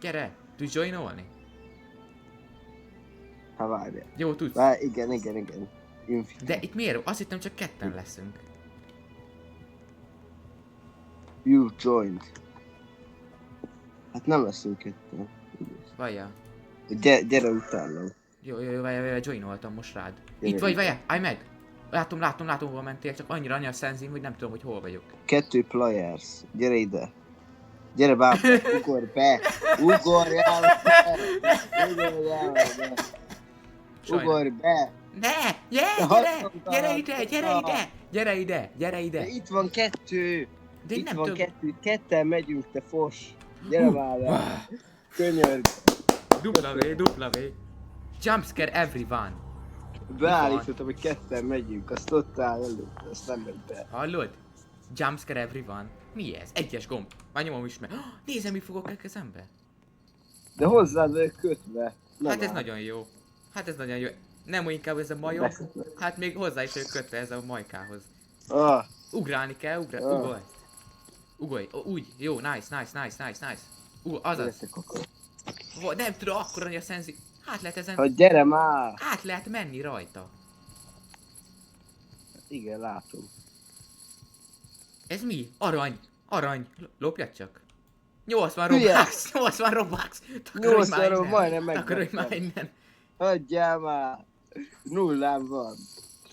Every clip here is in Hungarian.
Gyere, tudsz joinolni? Ha várjál. Jó, tudsz. Igen. Infinite. De itt miért? Azt hittem csak ketten leszünk. You joined. Hát nem leszünk ketten. Vajja. Gyere utánam. Jó, vajja, joinoltam most rád. Gyere, Itt vagy, gyere. vajja, állj meg! Látom, hova mentél, csak annyira szenzim, hogy nem tudom, hogy hol vagyok. 2 players. Gyere ide. Gyere bába, ugorj be! Ugorjál be! Ugorj be! Ne! Gyere ide! De itt van 2! De Itt nem van tudom. 2, ketten megyünk, te fos! Gyere már le! Könyörg! W. Jumpscare everyone. Beállítottam, hogy ketten megyünk, azt ott áll előtt, azt nem megy be. Hallod? Jumpscare everyone. Mi ez? Egyes gomb. Már nyomom is meg. Nézem, mi fogok a kezembe. De hozzád vagyok kötve. Nem Hát ez áll. nagyon jó. Nem inkább ez a majom. Hát még hozzá is vagyok kötve ez a majkához. Ah, Ugrálni kell, ugorj. Úgy, jó, nice. Azaz. jöttek akkor. Nem tudom, akkor hogy a szenzi... Hát lehet ezen... Hát gyere már! Át lehet menni rajta. Igen, látom. Ez mi? Arany. Lopjad csak. 80 Hülye! Robux. 80 Robux. 80 Robux, majdnem Takarolj megvettem. már innen. Hagyjál már! Nullám van.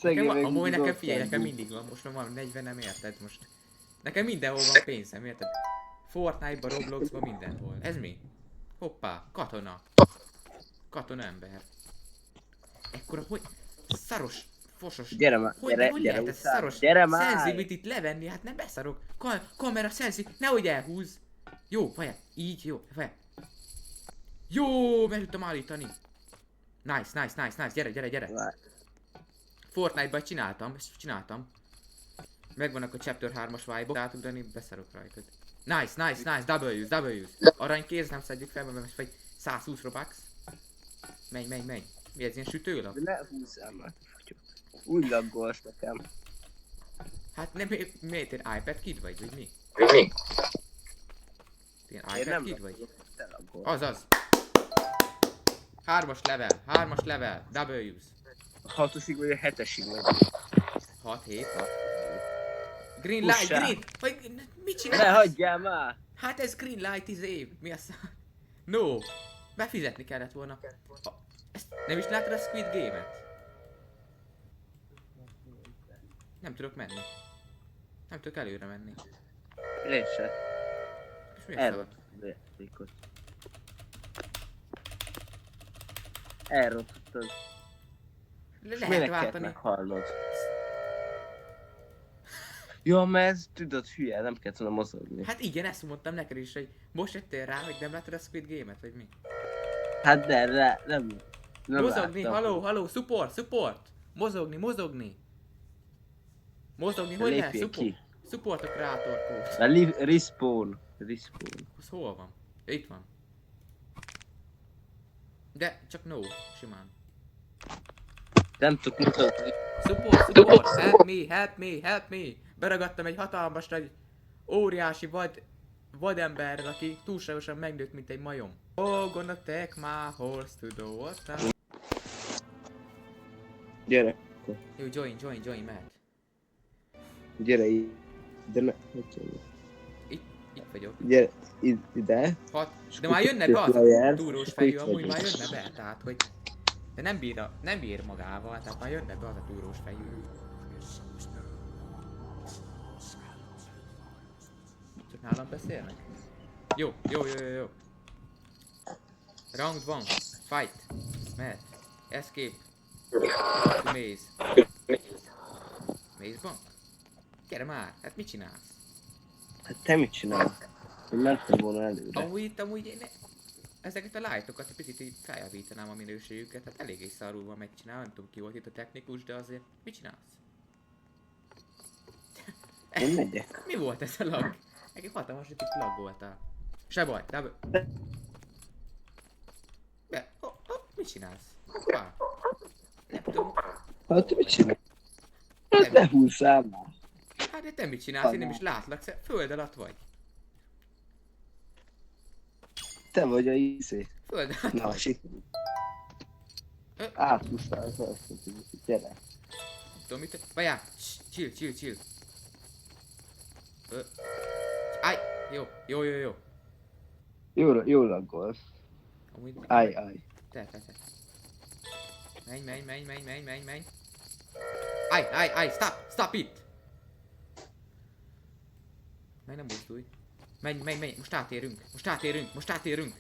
Szegény meg Amúgy nekem mindig figyelj, ott nekem van. mindig van, most már van 40, nem érted most. Nekem mindenhol van pénzem, érted? Fortnite-ban, Robloxban, mindenhol. Ez mi? Hoppá, katona. Katona ember. Ekkora, hogy... Szaros, fosos. Gyere már, Hogy gyere lehet ez után. szaros Gyere már! sensitivity-t levenni? Hát nem beszarok. Kamera sensi, nehogy elhúz. Jó, vajá, így, jó, vajá. Jó, meg tudtam állítani. Nice, gyere. Várj. Fortnite-ban ezt csináltam. Megvannak a Chapter 3-as vibe-ok, átugrani, beszarok rajtad. Nice, W's. Aranykéz, nem szedjük fel, mert vagy 120 Robux. Menj. Mi ez, ilyen sütőlap? De ne húzzál már, te fatyok. Úgy laggolsz nekem. Hát nem, miért én iPad kid vagy mi? Ilyen Én iPad nem kid vagy? laggolok, te laggolsz. Azaz. 3-as level, W's. 6-osig vagy a 7-esig megy. 6. Green light, Pussá. green! Vagy mit csinálsz? Ne hagyjál már! Hát ez green light mi a szám? No! Befizetni kellett volna. Ezt nem is látod a Squid Game-et? Nem tudok menni. Nem tudok előre menni. Én se. És mi a szava? Elrontottam a játékot. Elrontottad. Lehet Minek kellett váltani. meghalnod? Jó, mert ez, tudod, hülye, nem kellett volna mozogni. Hát igen, ezt mondtam neked is, hogy most jöttél rá, hogy nem látod a Squid Game-et, vagy mi? Hát de, nem Mozogni, láttam. halló, support! Mozogni, hogy lehet? Lépjél ki. Support a kreator kód. Na, respawn. Az hol van? Ja, itt van. De csak no, simán. Nem tudok mutatni. Support, help me! Beragadtam egy hatalmas nagy, óriási vademberrel, aki túlságosan megnőtt, mint egy majom. Oh, gonna take my horse to the water. Gyere. Jó, join, mehet. Gyere így. De ne, Itt vagyok. gyere ide. De már jönne be az a túrós fejű, amúgy már jönne be, tehát hogy... De nem bír magával, tehát már jönne be az a túrós fejű. Csak nálam beszélnek? Jó. Round 1, fight, mehet, escape, to maze. Maze bank? Gyere már, hát mit csinálsz? Hát te mit csinálsz? Én mentem volna előre. Amúgy én ezeket a lightokat egy picit így feljavítanám a minőségüket, hát eléggé szarul van megcsinálva, nem tudom ki volt itt a technikus, de azért mit csinálsz? Én megyek. Mi volt ez a lag? Nekem hatalmas, hogy itt laggoltál. Se baj, mit csinálsz? Hoppá. Nem tudom. Hát te mit csinálsz? Hát ne húzzál már. Hát de te mit csinálsz? Én nem is látlak, föld alatt vagy. Te vagy a izé. Föld. Na, átúsztál az azt, gyere. Tudom mit... Vajá! Chill. Áj! Jó. Jól laggolsz. Amúgy... Állj. Te. Menj. Áj! Stop it! Menj, nem mozdulj. Menj. Most átérünk.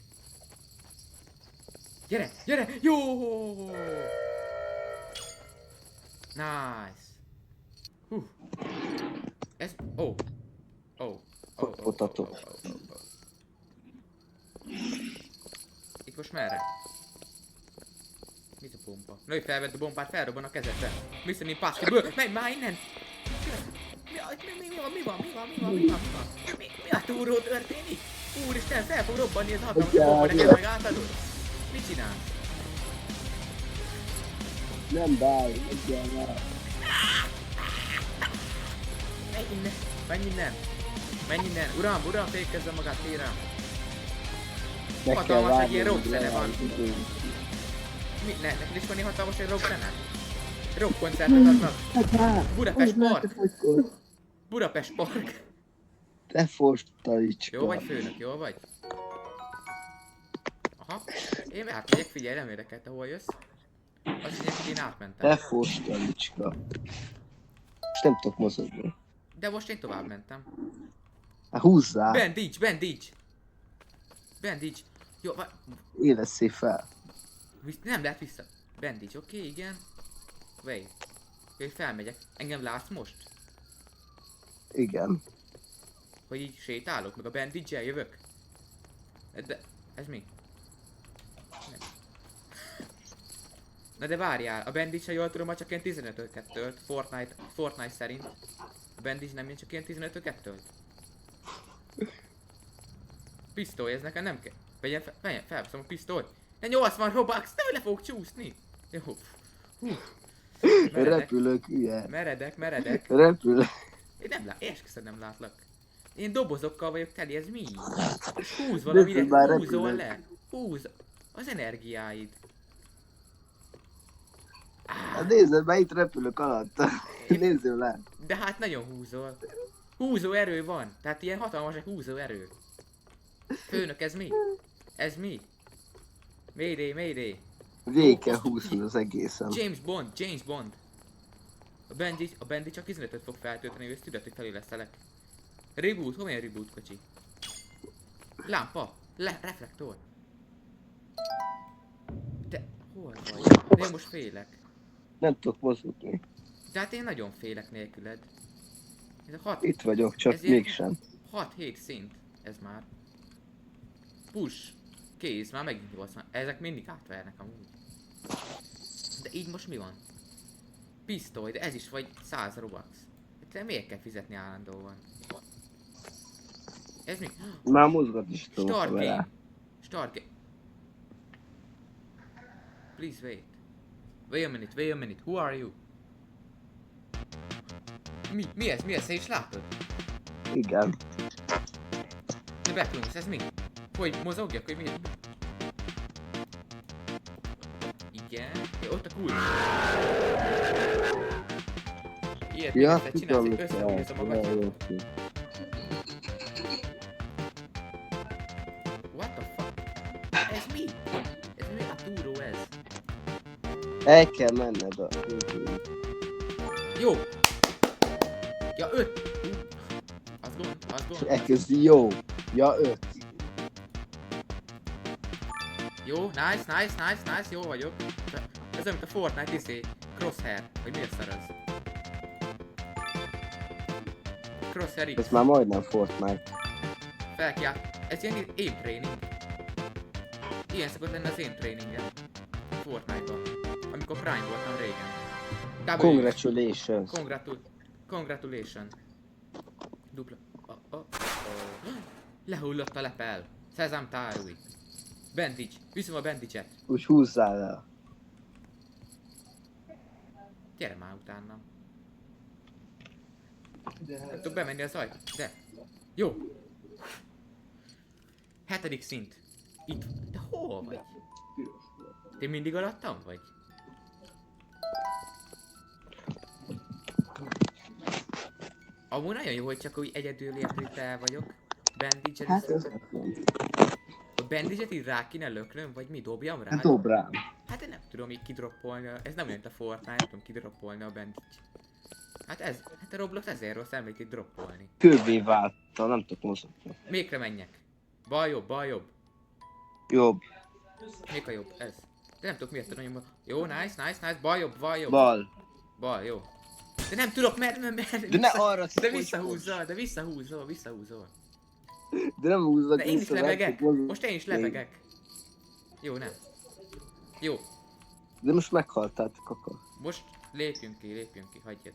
Gyere! Jó! Nice. Ez... Oh. Potato. Itt most merre? Mi a bomba? Nőj, felvedd a bombát, felrobban a kezedbe. Mission Impossible. Menj már innen! Mi van? Mi a túró történik? Úristen, fel fog robbanni ez a hatalmas bomba, neked meg átadod? Mit csinálsz? Nem báj, egyel már. Menj innen! Uram, fékezze magát, térem! Meg kell Hatalmas egy várni, ilyen hogy rockzene van. leállj. Neked is van ilyen hatalmas egy rockzene? Rockkoncertet adnak. Budapest Park. Te fostalicska. Jó vagy, főnök? Jó vagy? Aha. Én átmegyek, figyelj, nem érdekelt, hol jössz. Azt mondják, hogy én átmentem. Te fostalicska. És nem tudok mozogni. De most én tovább mentem. Hát húzzál. Bandage. Jó, Élesszél fel. nem lehet vissza. Bandage, oké, igen. Wait. Hogy felmegyek. Engem látsz most? Igen. Hogy így sétálok, meg a bandage-el jövök? De... ez mi? Nem. Na de várjál, a bandage-ha jól tudom, csak ilyen 15-öket tölt. Fortnite szerint. A bandage nem csak ilyen 15-öket tölt? Pisztoly, ez nekem nem kell. Felveszem a pisztolyt. De 80 Robux, tőle fog csúszni. Jó. Repülök, hülye. Meredek. Repülök. Én esküszöm nem látlak. Én dobozokkal vagyok teli, ez mi? És húz valamire, húzol le. Húz az energiáid. Hát nézd, már itt repülök alatt. Nézzél le. De hát nagyon húzol. Húzó erő van. Tehát ilyen hatalmas egy húzó erő. Főnök, ez mi? Ez mi? Mayday. Végig kell húzni az egészen. James Bond. A Bandit csak 15-öt fog feltölteni, ő ezt tudod, hogy felé leszelek. Reboot, hol van reboot kocsi? Lámpa, reflektor. De hol vagy? De én most félek. Nem tudok mozogni. De hát én nagyon félek nélküled. Ez a Itt vagyok, csak ez ilyen mégsem. 6-7 szint, ez már. Push. Kész, már megint 80. Ezek mindig átvernek amúgy. De így most mi van? Pisztoly, de ez is vagy 100 Robux. De miért kell fizetni állandóan? Ez mi? Már mozgatni is tudom Start vele. game. Start game. Please wait. Wait a minute. Who are you? Mi ez? Te is látod? Igen. The Backrooms, ez mi? Hogy mozogjak, hogy mi? Igen. Ja, ott a kulcs. Ilyet még Ja, egyszer csinálsz, tudom, hogy mit összehúzza kell. magad. What the fuck? Ez mi? Ez mi a túró ez? El kell menned a... Jó! Ja, 5! Az gond. Elkezdi jó. Ja, 5. Jó, nice, jó vagyok. Ez olyan, mint a Fortnite izé, Crosshair, vagy mi a szar az? Crosshair X. Ez már majdnem Fortnite. Felkiált. Ez ilyen aim training. Ilyen szokott lenni az aim trainingem. Fortnite-ban. Amikor Prime voltam régen. Congratulations. Congratulation. Dupla. Lehullott a lepel. Szezám tárúj. Bandage. Viszom a bandage-et. Úgy húzzál el. Gyere már utánam. Nem tudok bemenni az ajtó. De. Jó. 7. szint. Itt. De hol vagy? Te mindig alattam vagy? Amúgy nagyon jó, hogy csak úgy egyedül értétel vagyok. Bandage-et Hát is. ez... A bandage-et így rá kéne löknöm, vagy mi dobjam rá? Hát dob rám. Hát én nem tudom így kidroppolni, ez nem olyan, mint a Fortnite, nem tudom kidroppolni a bandage. Hát a Roblox ezért rossz, említ itt droppolni. Kővé váltam, nem tudok mozogni. Melyikre menjek? Bal jobb, bal jobb. Jobb. Melyik a jobb? Ez. De nem tudok miért tudom nyomni. Jó, nice, bal jobb, bal jobb. Bal. Bal, jó. De nem tudok, mert De ne arra de visszahúzzal, visszahúzol. De nem húzzak De én is vissza, lebegek. nem tudok Most én is lebegek. Jó, nem. Jó. De most meghaltál, te kaka. Most lépjünk ki, hagyjad.